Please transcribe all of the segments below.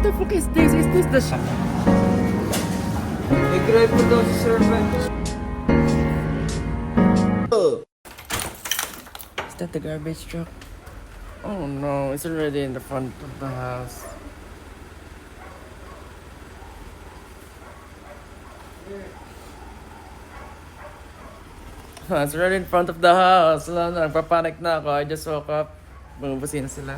the fuck is this? Is this the shop? Nag-drive po daw si Sir Ben. Is that the garbage truck? Oh no, it's already in the front of the house. It's already in front of the house. Wala na, nagpapanik na ako. I just woke up. Bumubusina sila.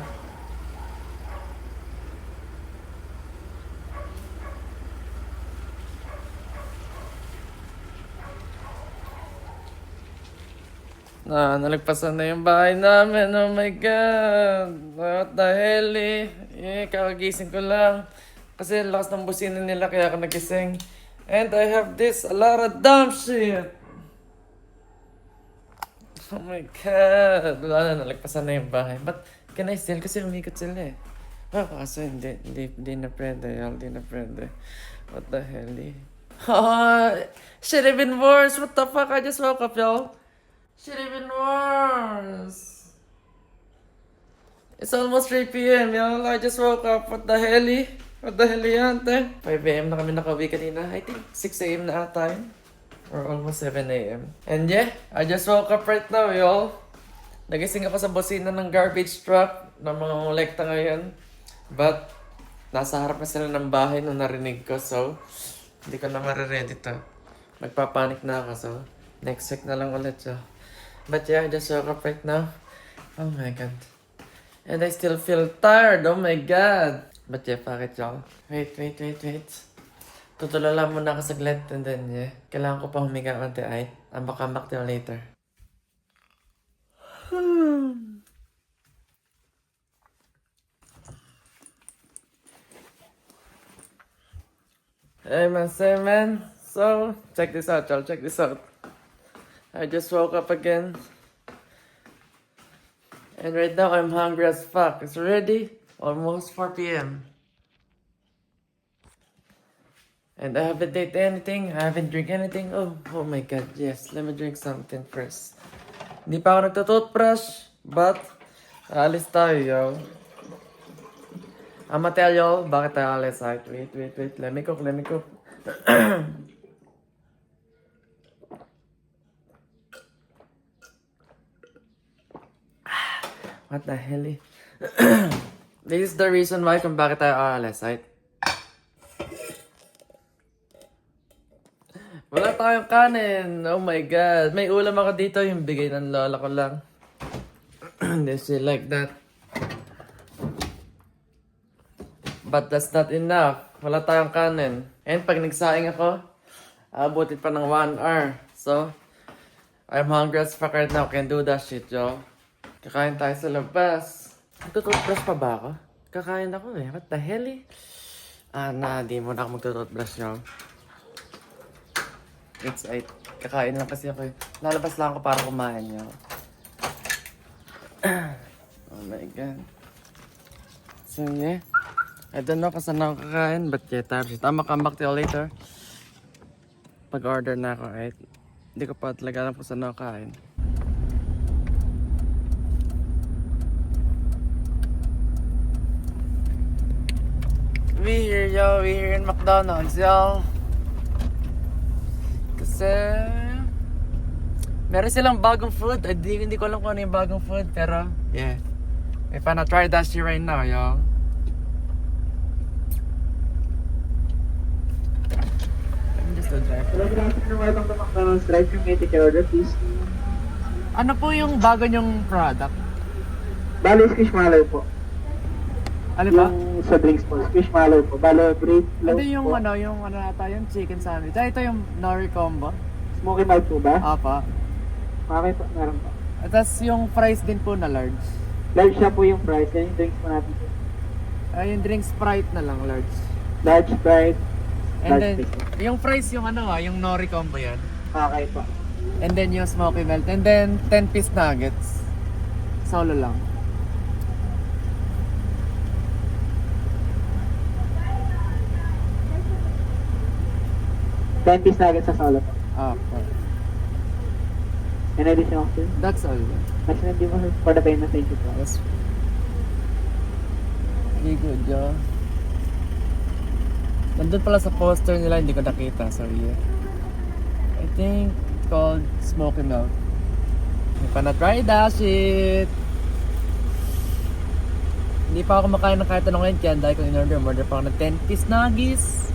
Nalagpasan na yung bahay namin. Oh my God. What the hell kakagising ko lang. Kasi lakas ng busina nila kaya ako nagising. And I have a lot of dumb shit. Oh my God. Wala na, nalagpasan na yung bahay. But can I still? Kasi umikot sila eh. Kaso hindi na pwede. Hindi na pwede. What the hell should have been worse. What the fuck? I just woke up, y'all. Should have been worse. It's almost 3 p.m. y'all. I just woke up. What the hell What the hell yan, te? 5 a.m. na kami nakauwi kanina. I think 6 a.m. na ata yun. Or almost 7 a.m. And yeah, I just woke up right now, y'all. Nagising ako sa bosina ng garbage truck na mga ngolekta ngayon. But, nasa harap na sila ng bahay nung narinig ko. So, hindi ko na mariready to. Magpapanik na ako. So, next week na lang ulit. So. But yeah, I just woke up right now. Oh my God. And I still feel tired. Oh my God. But yeah, bakit y'all? Wait. Tutulala muna ako saglit and then yeah. Kailangan ko pa humiga konti ay. I'm back to you later. Hey man. So, check this out y'all. Check this out. I just woke up again. And right now I'm hungry as fuck. It's already almost 4 p.m. And I haven't ate anything. I haven't drink anything. Oh my God, yes. Let me drink something first. Hindi pa ako nagtutoothbrush, but alis tayo, yo. I'ma tell y'all bakit tayo alis. Wait. Let me cook. What the hell This is the reason why kung bakit tayo alis, right? Wala tayong kanin. Oh my God. May ulam ako dito. Yung bigay ng lola ko lang. They say like that. But that's not enough. Wala tayong kanin. And pag nagsaing ako, abutin pa ng 1 hour. So, I'm hungry as fuck right now. Can't do that shit, yo. Kakain tayo sa labas. Magtututbrush pa ba ako? Kakain ako eh. What the hell di mo na ako magtututbrush, yo. It's 8. Kakain lang kasi ako eh. Lalabas lang ako para kumain nyo. Oh my God. So yeah. I don't know kung saan ako kakain. But yeah, I'ma come back to you later. Pag-order na ako, right? Hindi ko pa talaga alam kung saan ako kakain. We here in McDonald's, y'all. Kasi meron silang bagong food. Hindi ko alam kung ano yung bagong food. Pero, yeah. If I try that shit right now, y'all. Let me just drive. Hello, good afternoon. Welcome to McDonald's. Drive-thru, may take your order, please. Ano po yung bago nyong product? Bale, Squishmallow po. Ano ba? Yung sa drinks po, Squishmallow po. Bale, break, Ano yung po. Yung nata, yung chicken sandwich. Ito yung nori combo. Smoky mouth po ba? Apa. Okay po, meron po. At tas yung fries din po na large. Large siya po yung price. Yan yung drinks po natin po. Yung drink Sprite na lang, large. Large price. And Large then, price. yung fries yung yung nori combo yan. Okay po. And then yung smoky melt. And then 10-piece nuggets. Solo lang. Ten piece nuggets sa solo po. Okay. Any additional offer? That's all. Mas hindi mo for the payment, thank you po. Yes. Very good, Joe. Nandun pala sa poster nila, hindi ko nakita. So yeah. I think it's called Smoky Milk. Hindi pa na-try that shit. Hindi pa ako makain ng kahit anong ngayon, kaya dahil ko in-order. Order pa ako ng 10-piece nuggets.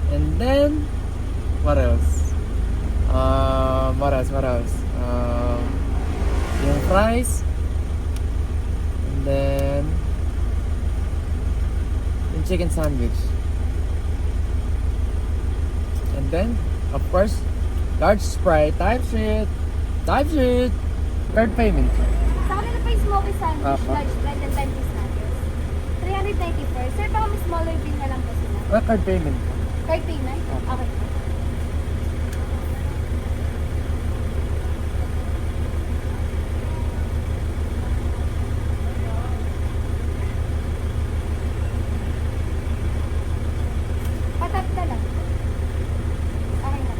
And then, what else? What else? Yung fries. And then, yung chicken sandwich. And then, of course, large Sprite, type shit. Card payment. Sa kanila pa yung smoky sandwich, Apa. large bread and 10 piece nuggets. 394. Sir, baka may smaller bin na lang po sila. Card payment. Card payment? Apa. Okay. Patap na lang. Okay na.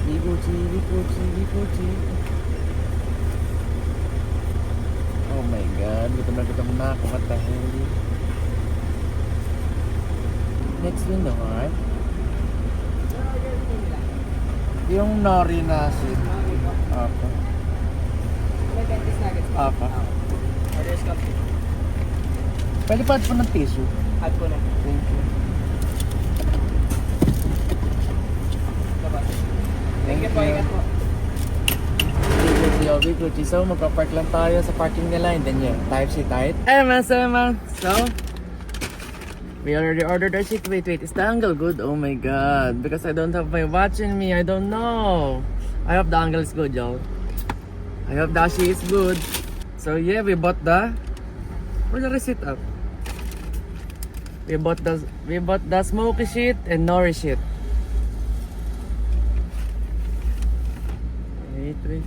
Bikuchi. Oh my god, gutom na ako. What the hell? Next window, alright? Yung nori na shit. Apa. May 10 piece nuggets. Apa. Orders complete. Pwede pa po ng tissue. Add ko na. Thank you. Thank you po. Ingat po. Bikuchi. So, magpa-park lang tayo sa parking nila and then yeah, type C tight. So, we already ordered our shit. Wait. Is the angle good? Oh my god. Because I don't have my watch in me. I don't know. I hope the angle is good, y'all. I hope the shit is good. So yeah, we bought the... Where's the receipt up? We bought the smoky shit and nori shit.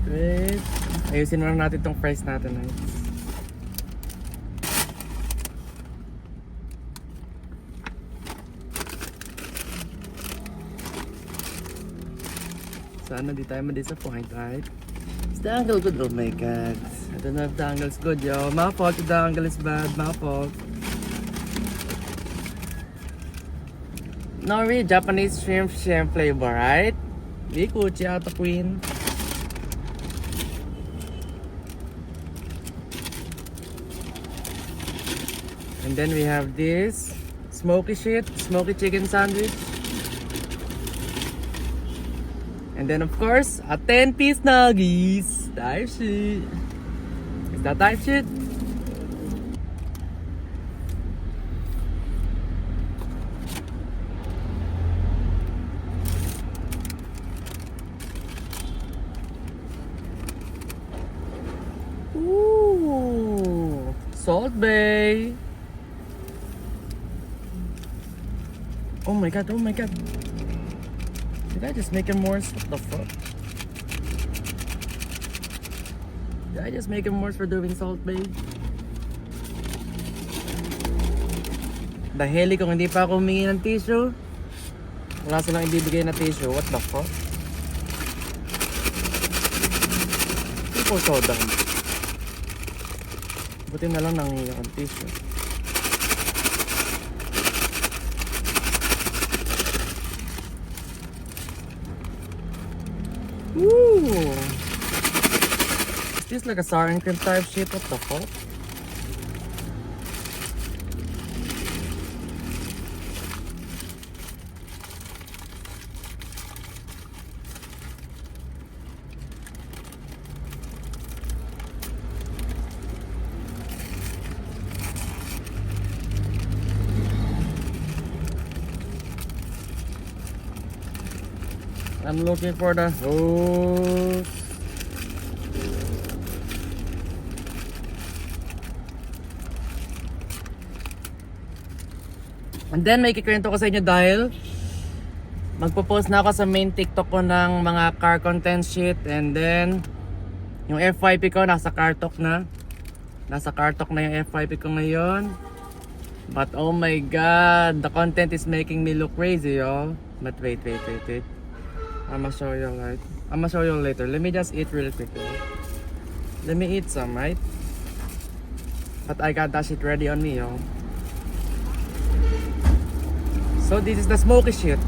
Wait. Ayusin na natin tong price natin. Sana di tayo ma-disappoint, right? Is the angle good? Oh my god. I don't know if the angle is good, yo. My fault if the angle is bad. My fault. Nori, Japanese shrimp flavor, right? Bikuchi ata queen. And then we have this smoky chicken sandwich. And then of course, a 10-piece nuggets. Type shit. Is that type shit? Ooh, Salt Bay. Oh my god. Did I just make him worse? What the fuck? Did I just make him worse for doing Salt Bay? Dahil kung hindi pa ako humingi ng tissue, wala silang ibibigay na tissue. What the fuck? People so dumb. Buti na lang nangingi akong tissue. Ooh. Is this like a sour and cream type shit? What the fuck? I'm looking for the hose. And then may kikwento ko sa inyo dahil magpo-post na ako sa main TikTok ko ng mga car content shit. And then yung FYP ko nasa car talk na. Nasa car talk na yung FYP ko ngayon. But oh my god, the content is making me look crazy, y'all. But wait. I'ma show you, right? I'ma show you later. Let me just eat real quick. Let me eat some, right? But I got that shit ready on me, yo. So this is the smoky shit.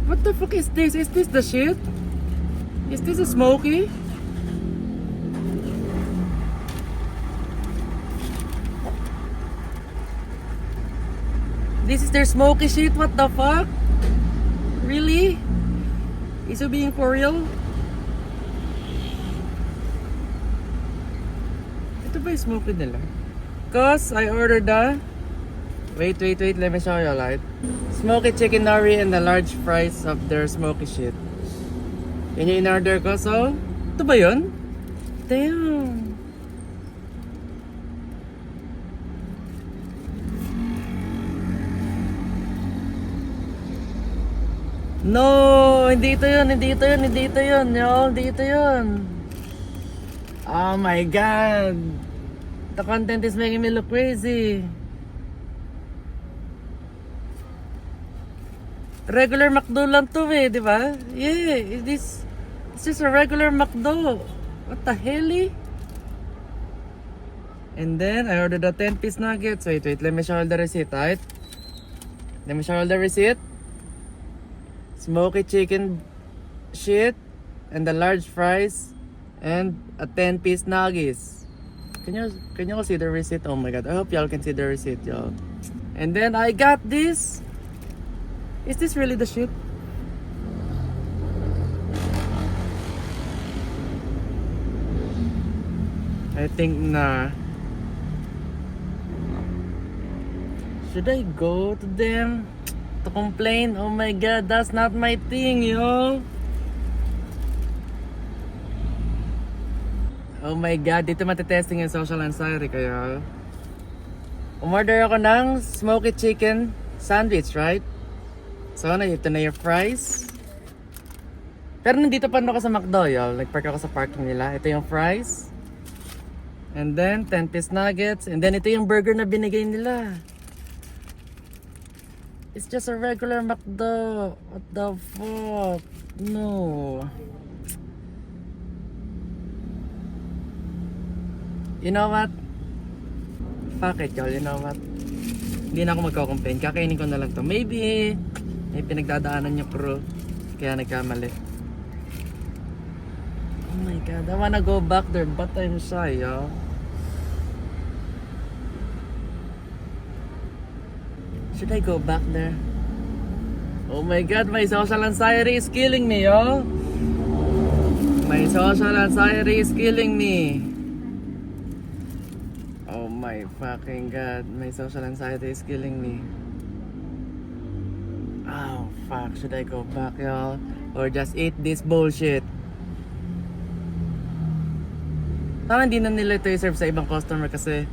What the fuck is this? Is this the shit? Is this a smoky? This is their smoky shit? What the fuck? Really? Is it being for real? Ito ba yung smoky nila? Cause I ordered the... Wait, let me show you a light. Smoky chicken nori and the large fries of their smoky shit. Yan yung in-order ko, so... Ito ba yun? Damn! No! Hindi ito yun, y'all. Hindi ito yun. Oh my god! The content is making me look crazy. Regular McDo lang to eh, di ba? Yeah, it's just a regular McDo. What the hell eh? And then, I ordered a 10-piece nuggets. Wait, let me show you the receipt, right? Let me show you the receipt. Smoky chicken shit, and the large fries, and a 10-piece nuggets. Can you see the receipt? Oh my god, I hope y'all can see the receipt, y'all. And then I got this. Is this really the shit? I think nah. Should I go to them to complain? Oh my god, that's not my thing, yo. Oh my god, dito matitesting yung social anxiety kaya. Umorder ako ng smoky chicken sandwich, right? So ano, ito na yung fries. Pero nandito pa ako sa McDo, y'all. Nagpark ako sa parking nila. Ito yung fries. And then, 10-piece nuggets. And then, ito yung burger na binigay nila. It's just a regular McDo. What the fuck? No. You know what? Fuck it, y'all. You know what? Hindi na ako magko-complain. Kakainin ko na lang to. Maybe may pinagdadaanan yung crew. Kaya nagkamali. Oh my god. I wanna go back there but I'm shy, y'all. Should I go back there? Oh my god. My social anxiety is killing me, y'all. My social anxiety is killing me. Oh my fucking god, my social anxiety is killing me. Oh fuck, should I go back, y'all? Or just eat this bullshit? Parang hindi na nila ito i-serve sa ibang customer kasi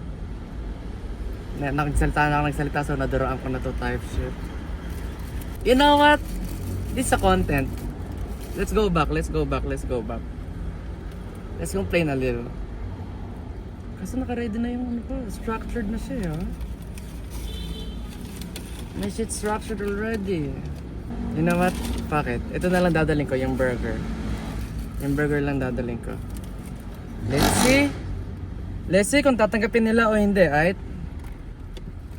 nagsalita so naduroan ko na to type shit. You know what? This is a content. Let's go back. Let's complain a little. Kasi naka-ready na yung ano ko, structured na siya, ha? May shit structured already. You know what? Fuck it. Ito na lang dadaling ko, yung burger. Yung burger lang dadaling ko. Let's see kung tatanggapin nila o hindi, right?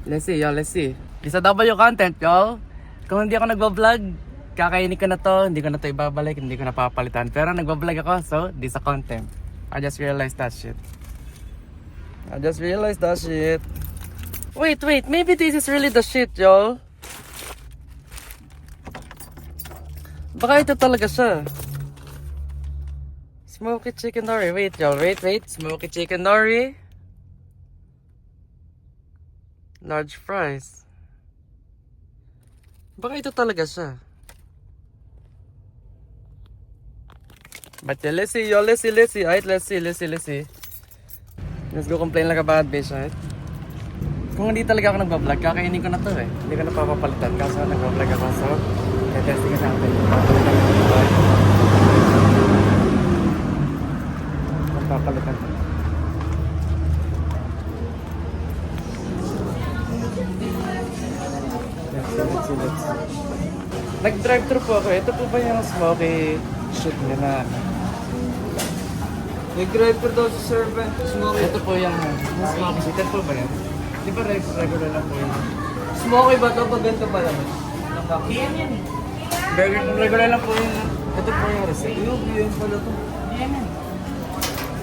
Let's see, y'all, let's see. Isa daw ba yung content, y'all? Kung hindi ako nagbablog, kakainin ko na to, hindi ko na to ibabalik, hindi ko na papalitan. Pero nagbablog ako, so this a content. I just realized that shit. Wait, maybe this is really the shit, y'all. Baka ito talaga siya. Smoky chicken nori. Wait, y'all. Wait. Smoky chicken nori. Large fries. Baka ito talaga siya. But yeah, let's see, y'all. Let's see. Alright, let's see. Let's go complain like a bad bitch, right? Kung hindi talaga ako nagbablog, kakainin ko na to eh. Hindi ko na papapalitan kaso nagbablog ako. So, testing sa atin. Papapalitan ko. Let's see. Nag-drive-thru po ako. Ito po ba yung smoky shit nyo na Nag-drive per daw sa servant. Smoky. ito po yung smoky shit. Ito po ba yan? Di ba regular lang po yun? Smoky ba to? Pag ganito pa lang. PM yan eh. Regular lang po yun. Ito po yung receipt. PM pala to. PM yan.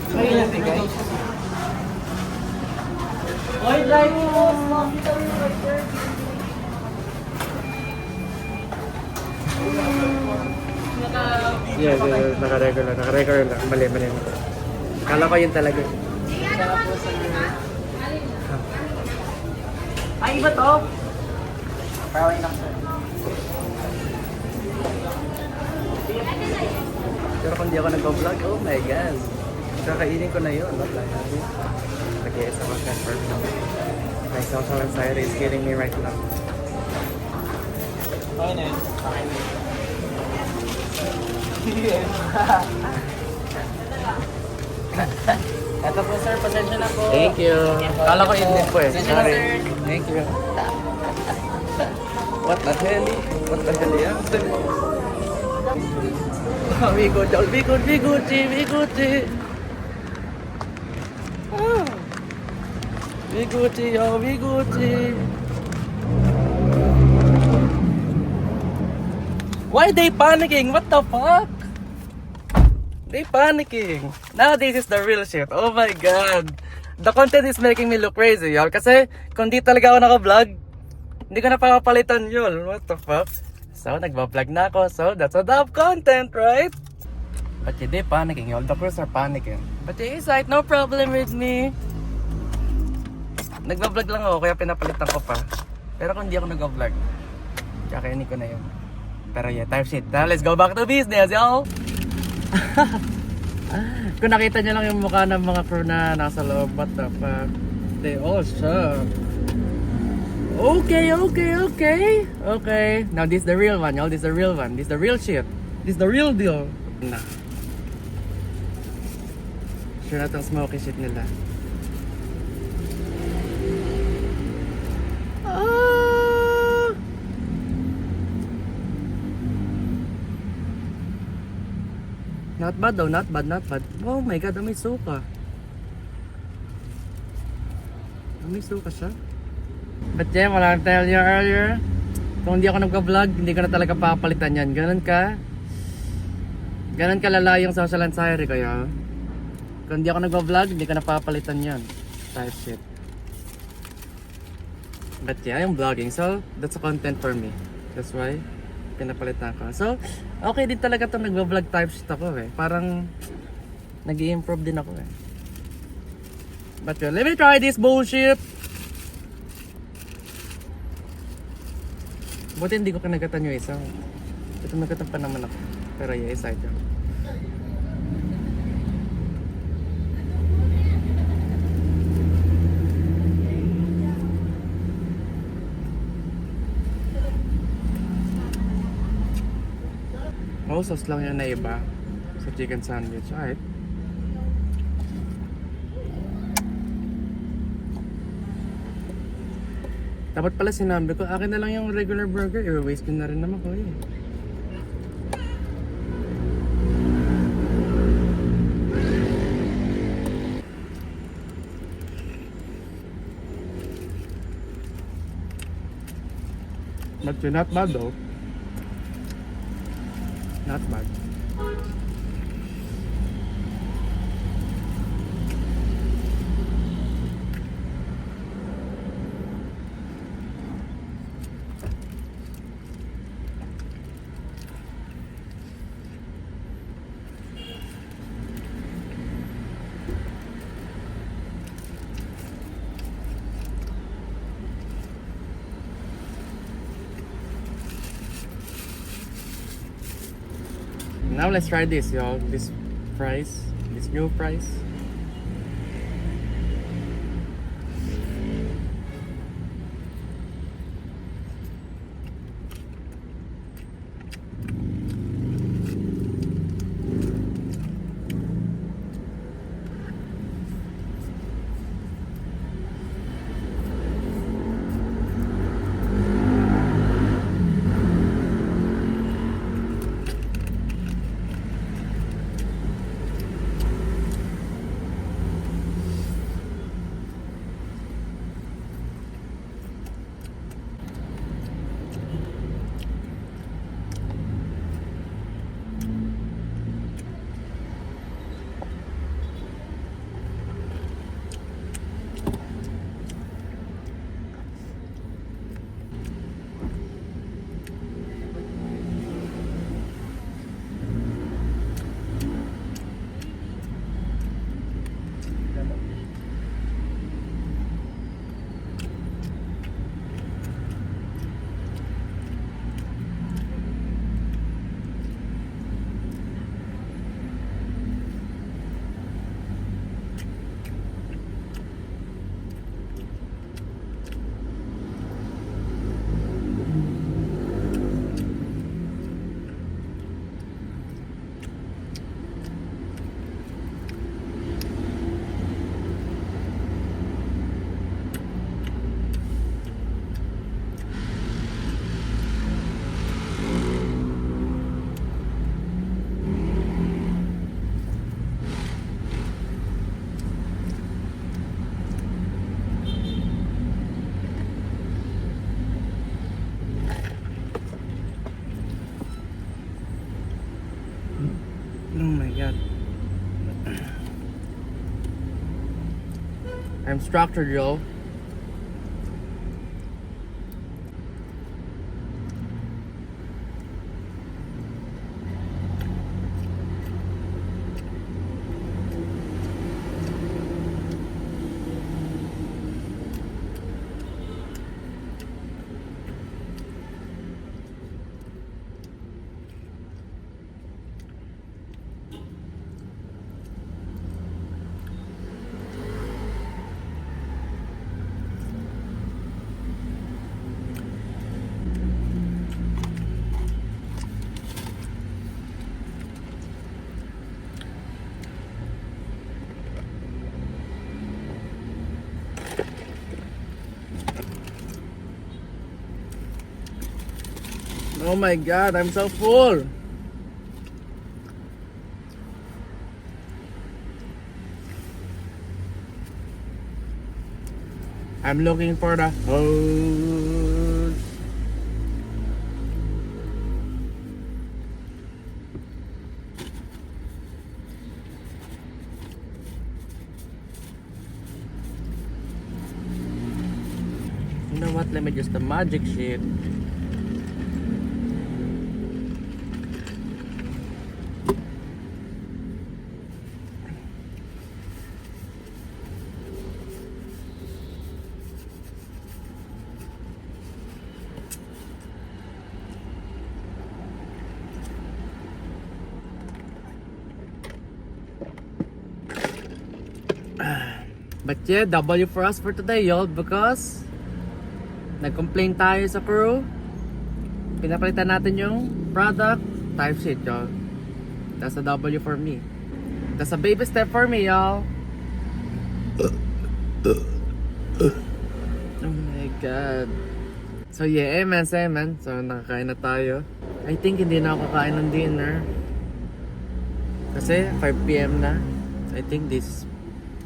Ayun lang bigay. Oy, drive mo! Smoky daw yung right. Yeah, naka-regular lang. Mali. Kala ko yun talaga. Ay, iba to? Parang lang sir. Pero kung di ako nag-vlog, oh my God. Kakainin ko na yun. Nag-iisa ko confirm na. My social anxiety is killing me right now. Okay na yun. Okay na yun. Ito po sir, pasensya na po. Thank you. Kala ko yun din po eh. Pasensya na Sorry. sir. Thank you. What the hell? What the hell yan? Amigo, Biguchi. Biguchi. Why they panicking? What the fuck? They panicking. Now this is the real shit. Oh my god. The content is making me look crazy, y'all. Kasi kung di talaga ako naka-vlog, hindi ko na papapalitan yun. What the fuck? So, nagba-vlog na ako. So, that's a dub content, right? But they panicking, y'all. The girls are panicking. But it's like, no problem with me. Nagba-vlog lang ako, kaya pinapalitan ko pa. Pero kung di ako nag-vlog, kakainin ko na yun. Pero yeah, type shit. Now, let's go back to business, y'all. Kung nakita nyo lang yung mukha ng mga crew na nasa loob, what the fuck? They all shook. Okay. Now this is the real one, y'all. This is the real one. This is the real shit. This is the real deal. Nah. Sure na tong smoky shit nila. Ah! Not bad though, not bad. Oh my god, may suka. May suka siya. But yeah, what I tell you earlier, kung hindi ako nagka-vlog, hindi ko na talaga papalitan yan. Ganun kalala yung social anxiety kaya. Kung hindi ako nagka-vlog, hindi ko na papalitan yan. Type shit. But yeah, yung vlogging. So, that's a content for me. That's why, pinapalitan ko. So, okay din talaga itong nagva-vlog type shit ako eh. Parang, nag-i-improve din ako eh. But yeah, let me try this bullshit. Buti hindi ko kanagatan yung isa. Ito nagatan pa naman ako. Pero yeah, isa ito. Oh, sauce lang yan na iba sa chicken sandwich. Alright. Dapat pala sinabi ko, akin na lang yung regular burger. I-waste ko na rin naman ko eh. But not bad though. Not bad. Now let's try this, y'all. This fries, this new fries. I'm structured, yo. Oh my god, I'm so full. I'm looking for the hose. You know what? Let me just the magic sheet. But yeah, W for us for today, y'all, because nag-complain tayo sa crew. Pinapalitan natin yung product type sheet, y'all. That's a W for me. That's a baby step for me, y'all. Oh my god. So yeah, amen. So nakakain na tayo. I think hindi na ako kakain ng dinner. Kasi 5 PM na. I think this is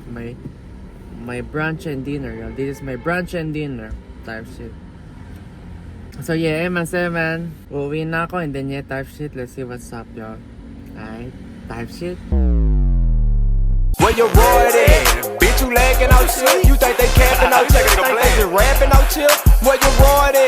my brunch and dinner, y'all. This is my brunch and dinner type shit. So yeah, amen. Uuwi na ako and then yeah, type shit. Let's see what's up, y'all. Alright, type shit. Where you roared at? Bitch, you lagging out shit? You think they capping out shit? Think they just rapping out shit? Where you roared at?